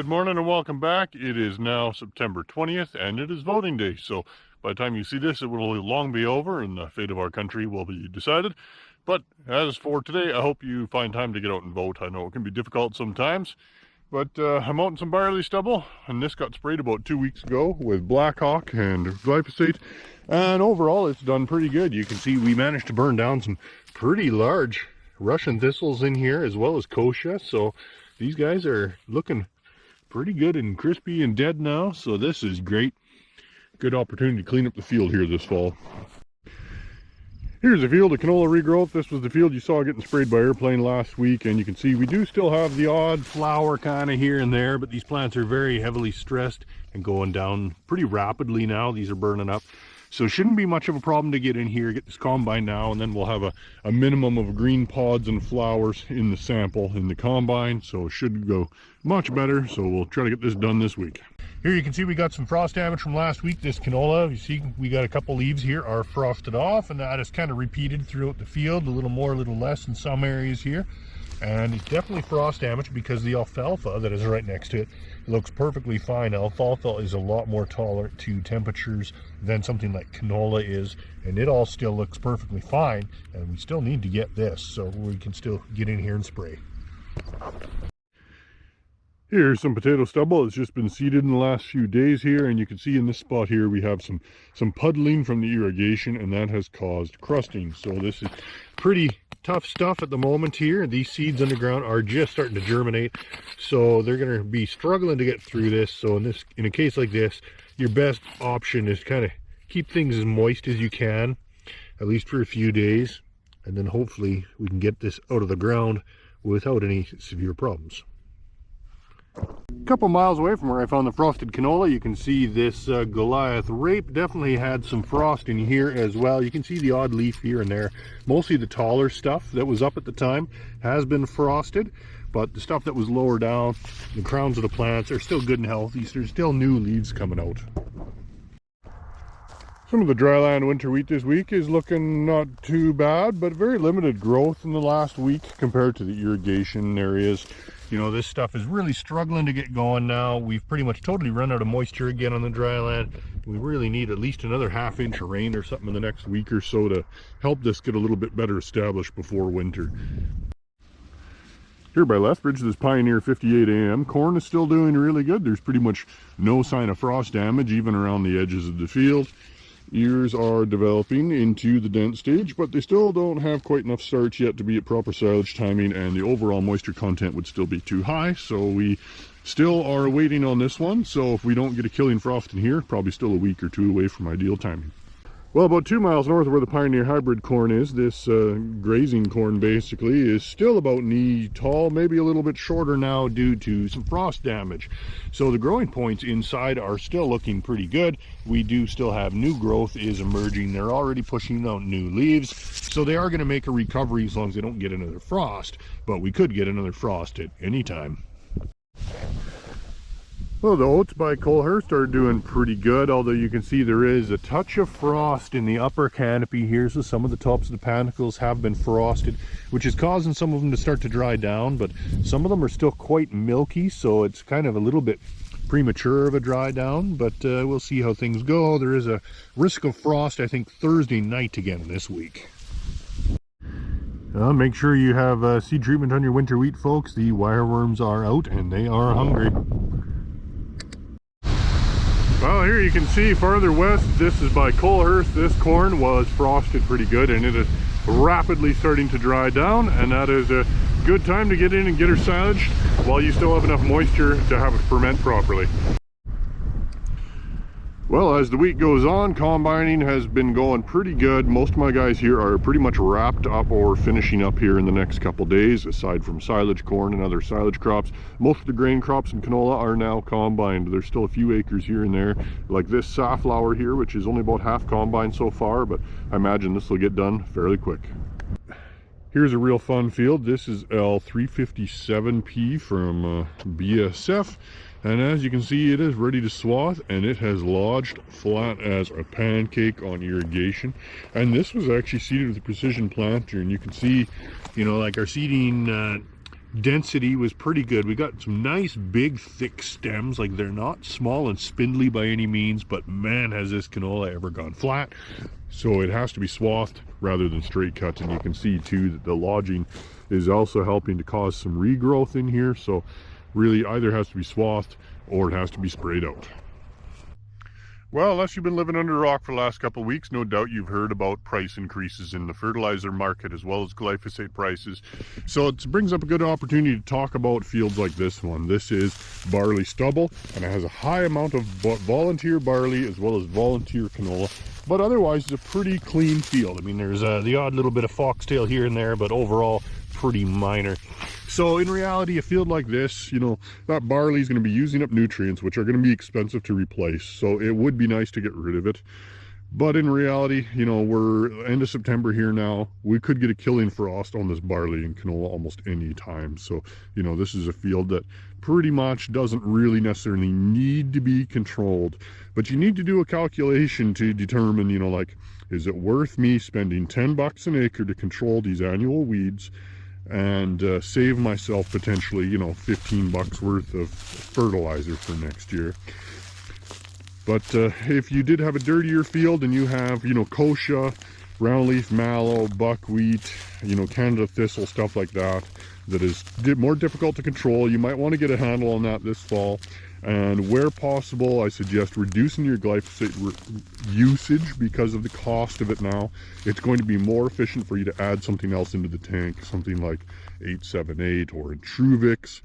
morning and welcome back. It is now September 20th and it is voting day. So by the time you see this, it will long be over and the fate of our country will be decided. But as for today, I hope you find time to get out and vote. I know it can be difficult sometimes, but I'm out in some barley stubble, and this got sprayed about 2 weeks ago with Black Hawk and glyphosate. And overall, it's done pretty good. You can see we managed to burn down some pretty large Russian thistles in here, as well as kochia. So these guys are looking pretty good and crispy and dead now, so this is great. Good opportunity to clean up the field here this fall. Here's a field of canola regrowth. This was the field you saw getting sprayed by airplane last week, and you can see we do still have the odd flower kind of here and there, but these plants are very heavily stressed and going down pretty rapidly now. These are burning up. So it shouldn't be much of a problem to get in here, get this combine now, and then we'll have a minimum of green pods and flowers in the sample in the combine. So it should go much better. So we'll try to get this done this week. Here you can see we got some frost damage from last week. This canola, you see we got a couple leaves here are frosted off, and that is kind of repeated throughout the field, a little more, a little less in some areas here. And it's definitely frost damage because the alfalfa that is right next to it looks perfectly fine. Alfalfa is a lot more tolerant to temperatures than something like canola is, and it all still looks perfectly fine, and we still need to get this so we can still get in here and spray. Here's some potato stubble. It's just been seeded in the last few days here, and you can see in this spot here we have some puddling from the irrigation, and that has caused crusting. So this is pretty tough stuff at the moment here. These seeds underground are just starting to germinate, so they're going to be struggling to get through this. So in a case like this, your best option is kind of keep things as moist as you can, at least for a few days, and then hopefully we can get this out of the ground without any severe problems. A couple miles away from where I found the frosted canola, you can see this Goliath rape definitely had some frost in here as well. You can see the odd leaf here and there. Mostly the taller stuff that was up at the time has been frosted, but the stuff that was lower down, the crowns of the plants are still good and healthy. So there's still new leaves coming out. Some of the dryland winter wheat this week is looking not too bad, but very limited growth in the last week compared to the irrigation areas. You know, this stuff is really struggling to get going now. We've pretty much totally run out of moisture again on the dryland. We really need at least another half inch of rain or something in the next week or so to help this get a little bit better established before winter. Here by Lethbridge, this Pioneer 58 AM corn is still doing really good. There's pretty much no sign of frost damage even around the edges of the field. Ears are developing into the dent stage, but they still don't have quite enough starch yet to be at proper silage timing, and the overall moisture content would still be too high. So we still are waiting on this one. So if we don't get a killing frost in here, probably still a week or two away from ideal timing. Well, about 2 miles north of where the Pioneer hybrid corn is, this grazing corn basically is still about knee tall, maybe a little bit shorter now due to some frost damage. So the growing points inside are still looking pretty good. We do still have new growth is emerging. They're already pushing out new leaves, so they are going to make a recovery as long as they don't get another frost, but we could get another frost at any time. Well, the oats by Colehurst are doing pretty good, although you can see there is a touch of frost in the upper canopy here. So some of the tops of the panicles have been frosted, which is causing some of them to start to dry down, but some of them are still quite milky, so it's kind of a little bit premature of a dry down, but we'll see how things go. There is a risk of frost, I think, Thursday night again this week. Make sure you have seed treatment on your winter wheat, folks. The wireworms are out and they are hungry. Well, here you can see farther west, this is by Colehurst. This corn was frosted pretty good, and it is rapidly starting to dry down, and that is a good time to get in and get her silaged while you still have enough moisture to have it ferment properly. Well, as the week goes on, combining has been going pretty good. Most of my guys here are pretty much wrapped up or finishing up here in the next couple days, aside from silage corn and other silage crops. Most of the grain crops and canola are now combined. There's still a few acres here and there, like this safflower here, which is only about half combined so far, but I imagine this will get done fairly quick. Here's a real fun field. This is L357P from BSF. And as you can see, it is ready to swath, and it has lodged flat as a pancake on irrigation. And this was actually seeded with a precision planter, and you can see, you know, like our seeding density was pretty good. We got some nice big thick stems, like they're not small and spindly by any means, but man, has this canola ever gone flat. So it has to be swathed rather than straight cut, and you can see too that the lodging is also helping to cause some regrowth in here. So really either has to be swathed or it has to be sprayed out. Well, unless you've been living under a rock for the last couple of weeks, no doubt you've heard about price increases in the fertilizer market as well as glyphosate prices. So it brings up a good opportunity to talk about fields like this one. This is barley stubble, and it has a high amount of volunteer barley as well as volunteer canola. But otherwise, it's a pretty clean field. I mean, there's the odd little bit of foxtail here and there, but overall, pretty minor. So in reality, a field like this, you know, that barley is going to be using up nutrients, which are going to be expensive to replace. So it would be nice to get rid of it. But in reality, you know, we're end of September here now. We could get a killing frost on this barley and canola almost any time. So, you know, this is a field that pretty much doesn't really necessarily need to be controlled. But you need to do a calculation to determine, you know, like, is it worth me spending 10 bucks an acre to control these annual weeds and save myself potentially, you know, 15 bucks worth of fertilizer for next year? But if you did have a dirtier field and you have, you know, kochia, roundleaf mallow, buckwheat, you know, Canada thistle, stuff like that, that is more difficult to control, you might want to get a handle on that this fall. And where possible, I suggest reducing your glyphosate usage because of the cost of it now. It's going to be more efficient for you to add something else into the tank, something like 878 or Intruvix,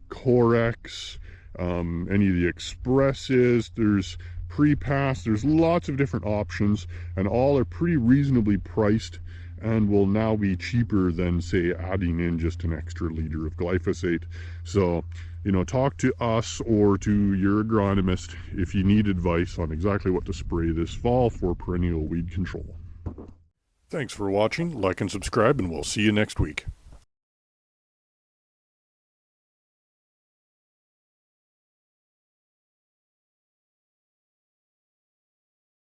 Corex, any of the expresses. There's pre-pass, there's lots of different options, and all are pretty reasonably priced and will now be cheaper than, say, adding in just an extra liter of glyphosate. So, you know, talk to us or to your agronomist if you need advice on exactly what to spray this fall for perennial weed control. Thanks for watching. Like and subscribe, and we'll see you next week.